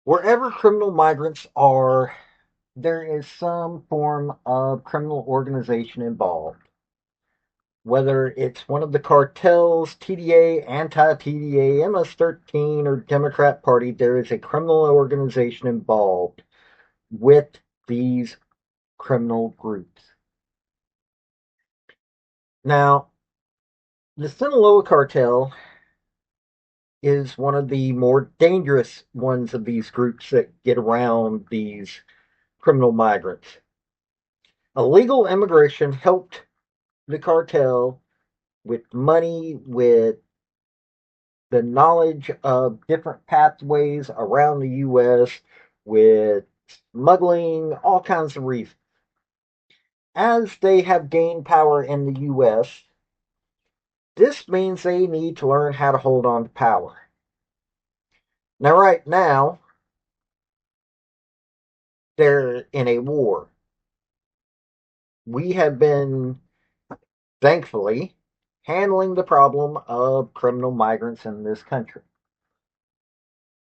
Wherever criminal migrants are, there is some form of criminal organization involved. Whether it's one of the cartels, TDA, anti-TDA, MS-13, or Democrat Party, there is a criminal organization involved with these criminal groups. Now, the Sinaloa Cartel is one of the more dangerous ones of these groups that get around these criminal migrants. Illegal immigration helped the cartel with money, with the knowledge of different pathways around the U.S., with smuggling, all kinds of reasons. As they have gained power in the U.S., this means they need to learn how to hold on to power. Now, right now, they're in a war. We have been, thankfully, handling the problem of criminal migrants in this country.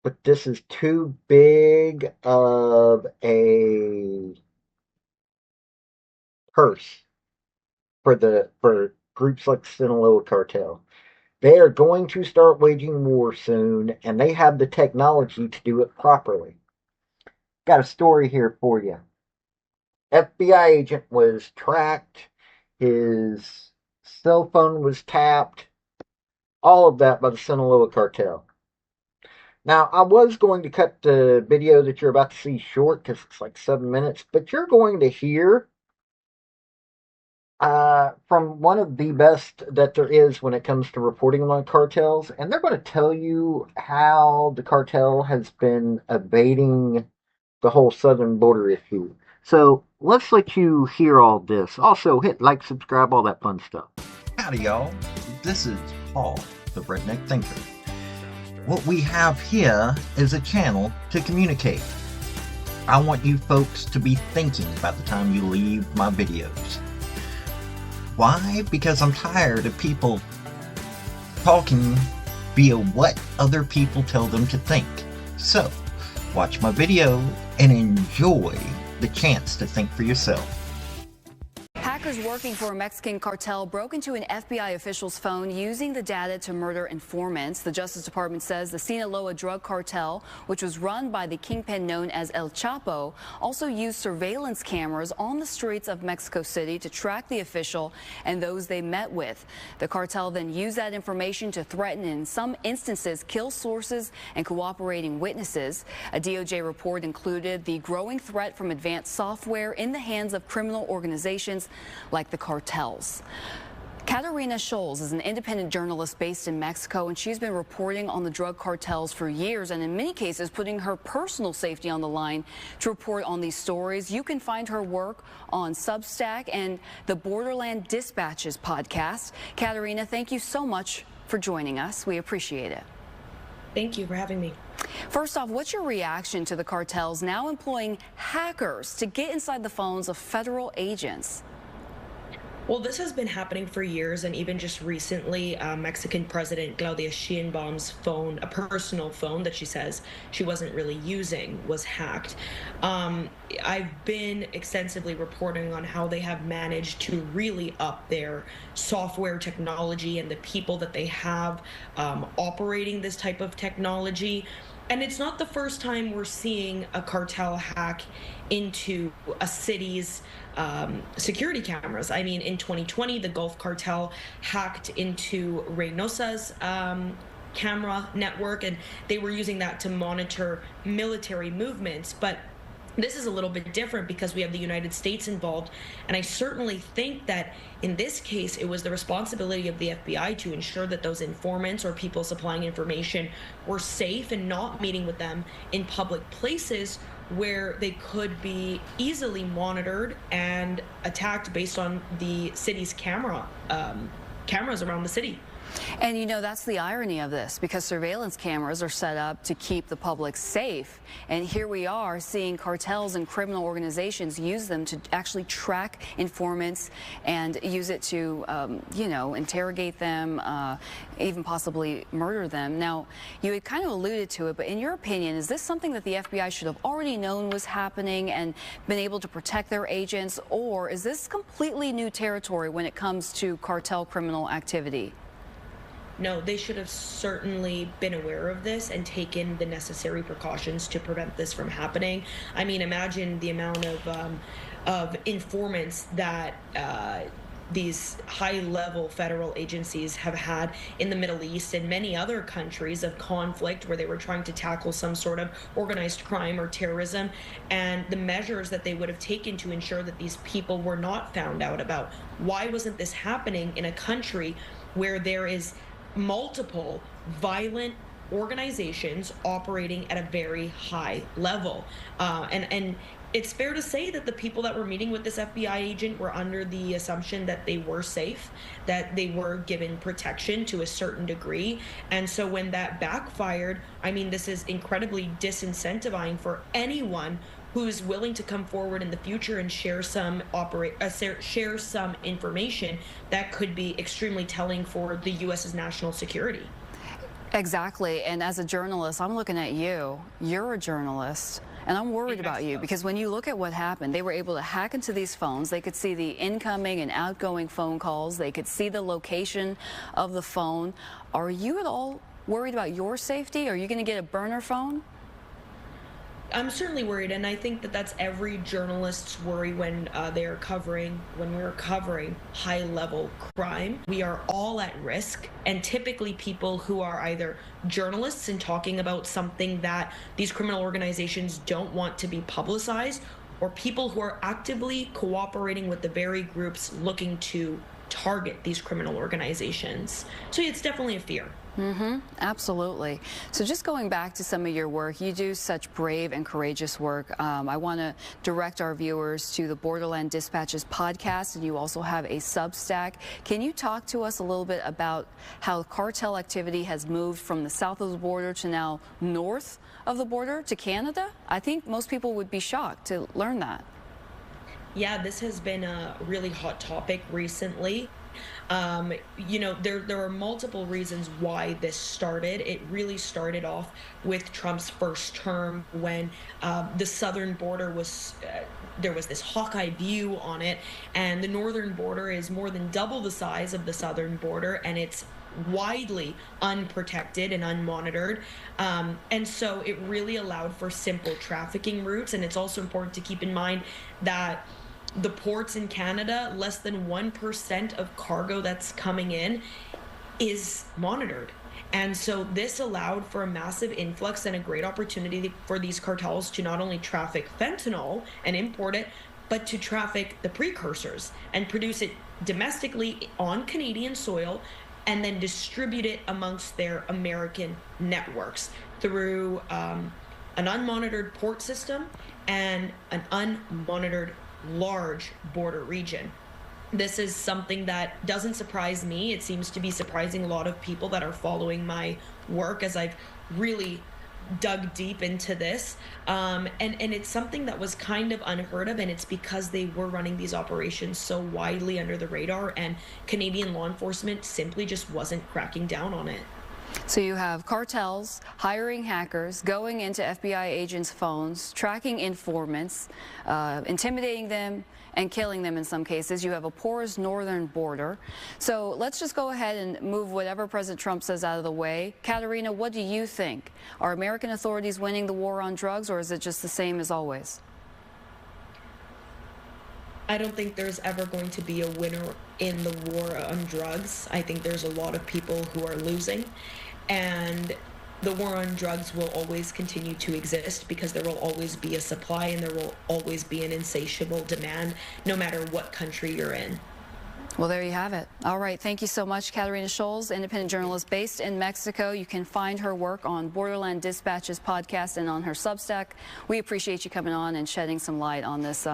But this is too big of a curse for groups like Sinaloa Cartel. They are going to start waging war soon, and they have the technology to do it properly. Got a story here for you. FBI agent was tracked, his cell phone was tapped, all of that by the Sinaloa Cartel. Now, I was going to cut the video that you're about to see short because it's like 7 minutes, but you're going to hear from one of the best that there is when it comes to reporting on cartels, and they're going to tell you how the cartel has been evading the whole southern border issue. So let's let you hear all this. Also, hit like, subscribe, all that fun stuff. Howdy, y'all. This is Paul, the Redneck Thinker. What we have here is a channel to communicate. I want you folks to be thinking by the time you leave my videos. Why? Because I'm tired of people talking via what other people tell them to think. So, watch my video and enjoy the chance to think for yourself. Hackers working for a Mexican cartel broke into an FBI official's phone using the data to murder informants. The Justice Department says the Sinaloa drug cartel, which was run by the kingpin known as El Chapo, also used surveillance cameras on the streets of Mexico City to track the official and those they met with. The cartel then used that information to threaten and in some instances kill sources and cooperating witnesses. A DOJ report included the growing threat from advanced software in the hands of criminal organizations like the cartels. Katerina Scholes is an independent journalist based in Mexico, and she's been reporting on the drug cartels for years and in many cases putting her personal safety on the line to report on these stories. You can find her work on Substack and the Borderland Dispatches podcast. Katerina, thank you so much for joining us. We appreciate it. Thank you for having me. First off, what's your reaction to the cartels now employing hackers to get inside the phones of federal agents? Well, this has been happening for years, and even just recently, Mexican President Claudia Sheinbaum's phone, a personal phone that she says she wasn't really using, was hacked. I've been extensively reporting on how they have managed to really up their software technology and the people that they have operating this type of technology. And it's not the first time we're seeing a cartel hack into a city's security cameras. I mean, in 2020, the Gulf Cartel hacked into Reynosa's camera network, and they were using that to monitor military movements. But this is a little bit different because we have the United States involved, and I certainly think that in this case it was the responsibility of the FBI to ensure that those informants or people supplying information were safe and not meeting with them in public places where they could be easily monitored and attacked based on the city's cameras around the city. And you know, that's the irony of this, because surveillance cameras are set up to keep the public safe. And here we are seeing cartels and criminal organizations use them to actually track informants and use it to, you know, interrogate them, even possibly murder them. Now, you had kind of alluded to it, but in your opinion, is this something that the FBI should have already known was happening and been able to protect their agents, or is this completely new territory when it comes to cartel criminal activity? No, they should have certainly been aware of this and taken the necessary precautions to prevent this from happening. I mean, imagine the amount of informants that these high-level federal agencies have had in the Middle East and many other countries of conflict where they were trying to tackle some sort of organized crime or terrorism, and the measures that they would have taken to ensure that these people were not found out about. Why wasn't this happening in a country where there is multiple violent organizations operating at a very high level? And it's fair to say that the people that were meeting with this FBI agent were under the assumption that they were safe, that they were given protection to a certain degree. And so when that backfired, I mean, this is incredibly disincentivizing for anyone who's willing to come forward in the future and share some information that could be extremely telling for the U.S.'s national security. Exactly. And as a journalist, I'm looking at you. You're a journalist. And I'm worried about you because when you look at what happened, they were able to hack into these phones. They could see the incoming and outgoing phone calls. They could see the location of the phone. Are you at all worried about your safety? Are you going to get a burner phone? I'm certainly worried, and I think that that's every journalist's worry when we're covering high-level crime. We are all at risk, and typically people who are either journalists and talking about something that these criminal organizations don't want to be publicized, or people who are actively cooperating with the very groups looking to target these criminal organizations. So it's definitely a fear. Absolutely. So just going back to some of your work, you do such brave and courageous work. I want to direct our viewers to the Borderland Dispatches podcast, and you also have a Substack. Can you talk to us a little bit about how cartel activity has moved from the south of the border to now north of the border to Canada? I think most people would be shocked to learn that. Yeah, this has been a really hot topic recently. You know, there are multiple reasons why this started. It really started off with Trump's first term when the southern border was, there was this Hawkeye view on it, and the northern border is more than double the size of the southern border, and it's widely unprotected and unmonitored. And so it really allowed for simple trafficking routes. And it's also important to keep in mind that the ports in Canada, less than 1% of cargo that's coming in is monitored. And so this allowed for a massive influx and a great opportunity for these cartels to not only traffic fentanyl and import it, but to traffic the precursors and produce it domestically on Canadian soil and then distribute it amongst their American networks through an unmonitored port system and an unmonitored large border region. This is something that doesn't surprise me. It seems to be surprising a lot of people that are following my work as I've really dug deep into this. And it's something that was kind of unheard of, and it's because they were running these operations so widely under the radar, and Canadian law enforcement simply just wasn't cracking down on it. So you have cartels hiring hackers, going into FBI agents' phones, tracking informants, intimidating them, and killing them in some cases. You have a porous northern border. So let's just go ahead and move whatever President Trump says out of the way. Katerina, what do you think? Are American authorities winning the war on drugs, or is it just the same as always? I don't think there's ever going to be a winner in the war on drugs. I think there's a lot of people who are losing, and the war on drugs will always continue to exist because there will always be a supply and there will always be an insatiable demand, no matter what country you're in. Well, there you have it. All right. Thank you so much, Katerina Scholes, independent journalist based in Mexico. You can find her work on Borderland Dispatches podcast and on her Substack. We appreciate you coming on and shedding some light on this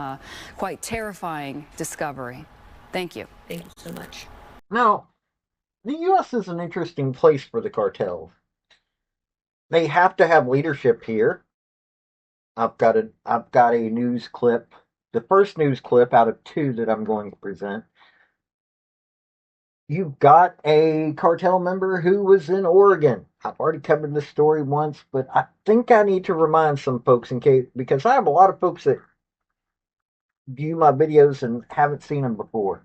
quite terrifying discovery. Thank you. Thank you so much. Now, The U.S. is an interesting place for the cartels. They have to have leadership here. I've got a news clip, the first news clip out of two that I'm going to present. You've got a cartel member who was in Oregon. I've already covered this story once, but I think I need to remind some folks in case, because I have a lot of folks that view my videos and haven't seen them before.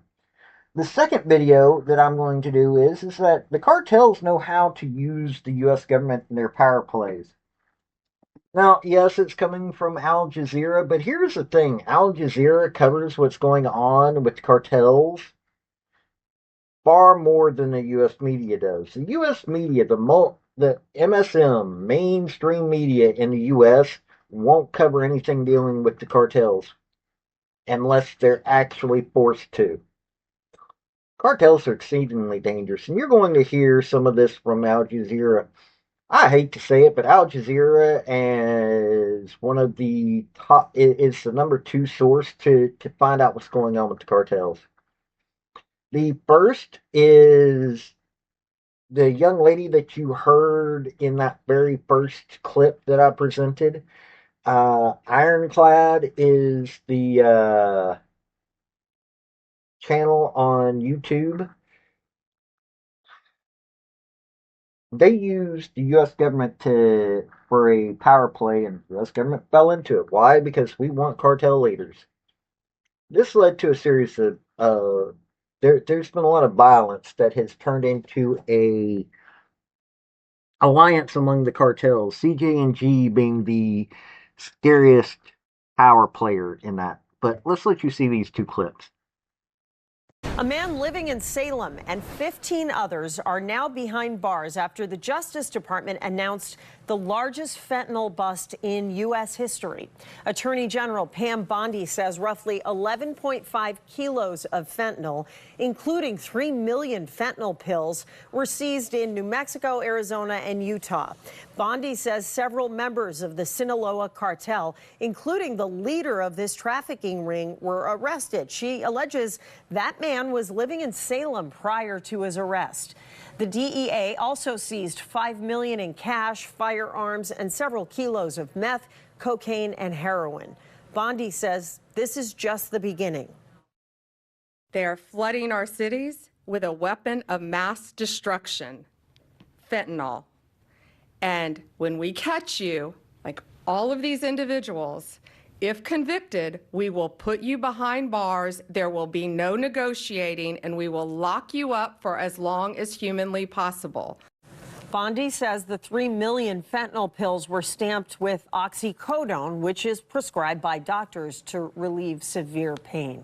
The second video that I'm going to do is that the cartels know how to use the U.S. government in their power plays. Now, yes, it's coming from Al Jazeera, but here's the thing. Al Jazeera covers what's going on with cartels far more than the U.S. media does. The U.S. media, the MSM, mainstream media in the U.S., won't cover anything dealing with the cartels unless they're actually forced to. Cartels are exceedingly dangerous, and you're going to hear some of this from Al Jazeera. I hate to say it, but Al Jazeera is one of the top, is the number 2 source to find out what's going on with the cartels. The first is the young lady that you heard in that very first clip that I presented. Ironclad is the channel on YouTube. They used the U.S. government for a power play, and the U.S. government fell into it. Why? Because we want cartel leaders. This led to a series of there's been a lot of violence that has turned into a alliance among the cartels. CJ&G being the scariest power player in that. But let's let you see these 2 clips. A man living in Salem and 15 others are now behind bars after the Justice Department announced the largest fentanyl bust in U.S. history. Attorney General Pam Bondi says roughly 11.5 kilos of fentanyl, including 3 million fentanyl pills, were seized in New Mexico, Arizona, and Utah. Bondi says several members of the Sinaloa Cartel, including the leader of this trafficking ring, were arrested. She alleges that man was living in Salem prior to his arrest. The DEA also seized $5 million in cash, firearms, and several kilos of meth, cocaine, and heroin. Bondi says this is just the beginning. They are flooding our cities with a weapon of mass destruction, fentanyl. And when we catch you, like all of these individuals, if convicted, we will put you behind bars, there will be no negotiating, and we will lock you up for as long as humanly possible. Bondi says the 3 million fentanyl pills were stamped with oxycodone, which is prescribed by doctors to relieve severe pain.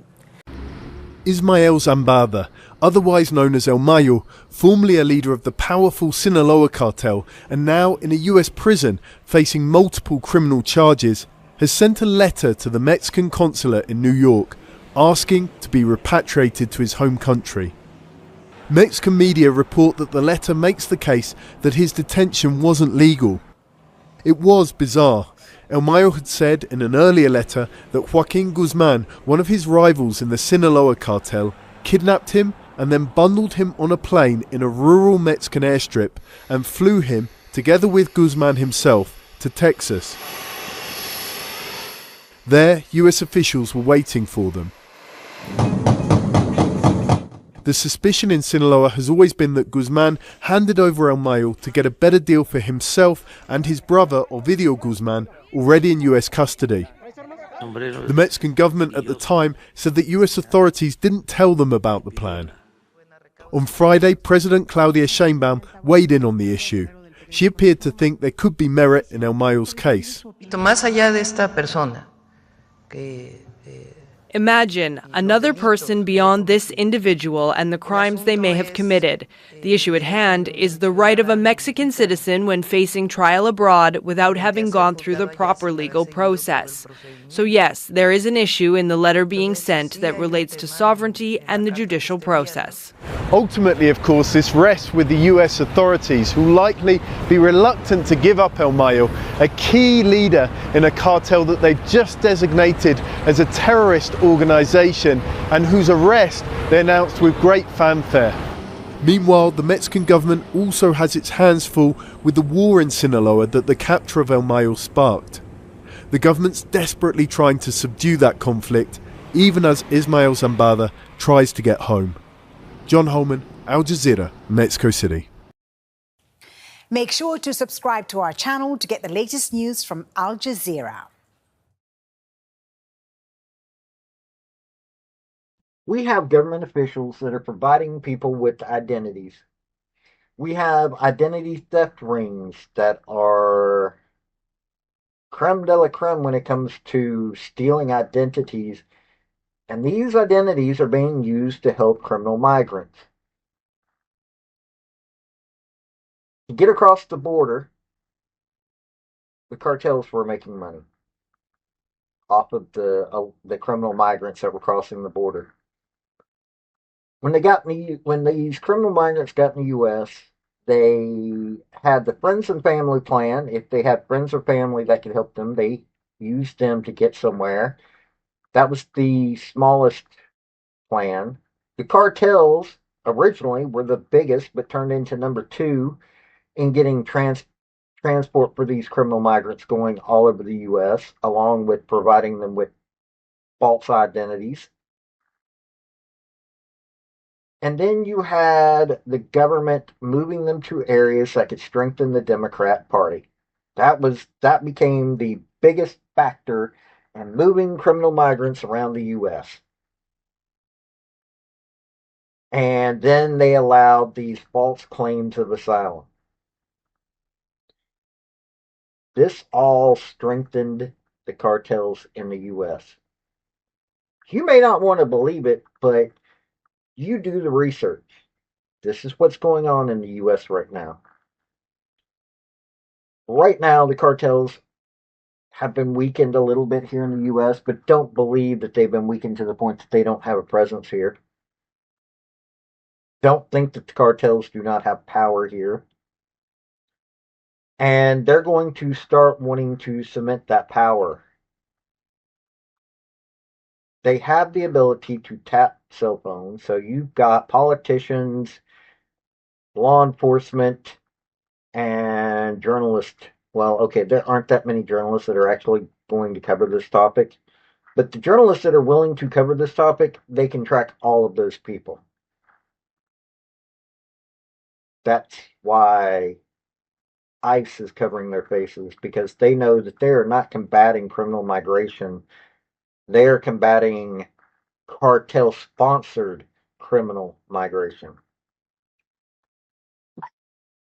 Ismael Zambada, otherwise known as El Mayo, formerly a leader of the powerful Sinaloa Cartel and now in a US prison facing multiple criminal charges, has sent a letter to the Mexican consulate in New York asking to be repatriated to his home country. Mexican media report that the letter makes the case that his detention wasn't legal. It was bizarre. El Mayo had said in an earlier letter that Joaquin Guzman, one of his rivals in the Sinaloa Cartel, kidnapped him and then bundled him on a plane in a rural Mexican airstrip and flew him, together with Guzman himself, to Texas. There, US officials were waiting for them. The suspicion in Sinaloa has always been that Guzman handed over El Mayo to get a better deal for himself and his brother, Ovidio Guzman, already in US custody. The Mexican government at the time said that US authorities didn't tell them about the plan. On Friday, President Claudia Sheinbaum weighed in on the issue. She appeared to think there could be merit in El Mayo's case. Imagine another person beyond this individual and the crimes they may have committed. The issue at hand is the right of a Mexican citizen when facing trial abroad without having gone through the proper legal process. So yes, there is an issue in the letter being sent that relates to sovereignty and the judicial process. Ultimately, of course, this rests with the US authorities, who will likely be reluctant to give up El Mayo, a key leader in a cartel that they've just designated as a terrorist organization and whose arrest they announced with great fanfare. Meanwhile, the Mexican government also has its hands full with the war in Sinaloa that the capture of El Mayo sparked. The government's desperately trying to subdue that conflict, even as Ismael Zambada tries to get home. John Holman, Al Jazeera, Mexico City. Make sure to subscribe to our channel to get the latest news from Al Jazeera. We have government officials that are providing people with identities. We have identity theft rings that are creme de la creme when it comes to stealing identities. And these identities are being used to help criminal migrants. To get across the border, the cartels were making money off of the criminal migrants that were crossing the border. When these criminal migrants got in the U.S., they had the friends and family plan. If they had friends or family that could help them, they used them to get somewhere. That was the smallest plan. The cartels originally were the biggest, but turned into number 2 in getting transport for these criminal migrants going all over the U.S., along with providing them with false identities. And then you had the government moving them to areas that could strengthen the Democrat Party. That became the biggest factor in moving criminal migrants around the U.S. And then they allowed these false claims of asylum. This all strengthened the cartels in the U.S. You may not want to believe it, but you do the research. This is what's going on in the U.S. right now. Right now, the cartels have been weakened a little bit here in the U.S., but don't believe that they've been weakened to the point that they don't have a presence here. Don't think that the cartels do not have power here. And they're going to start wanting to cement that power. They have the ability to tap cell phones. So you've got politicians, law enforcement, and journalists. Well, okay, there aren't that many journalists that are actually going to cover this topic. But the journalists that are willing to cover this topic, they can track all of those people. That's why ICE is covering their faces, because they know that they are not combating criminal migration. They are combating cartel-sponsored criminal migration.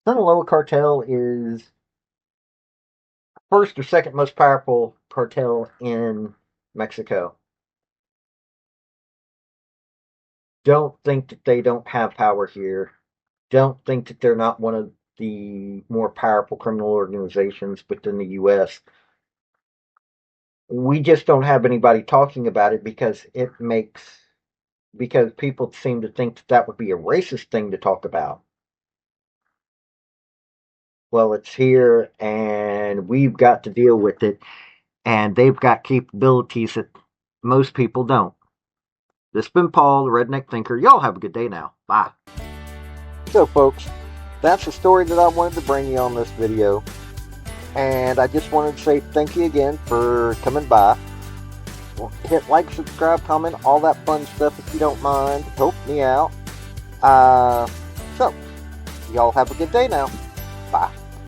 Sinaloa Cartel is first or second most powerful cartel in Mexico. Don't think that they don't have power here. Don't think that they're not one of the more powerful criminal organizations within the U.S. We just don't have anybody talking about it because people seem to think that would be a racist thing to talk about. Well, it's here, and we've got to deal with it, and they've got capabilities that most people don't. This has been Paul, the Redneck Thinker. Y'all have a good day now. Bye. So, folks, that's the story that I wanted to bring you on this video. And I just wanted to say thank you again for coming by. Hit like, subscribe, comment, all that fun stuff if you don't mind. Help me out. So, y'all have a good day now. Bye.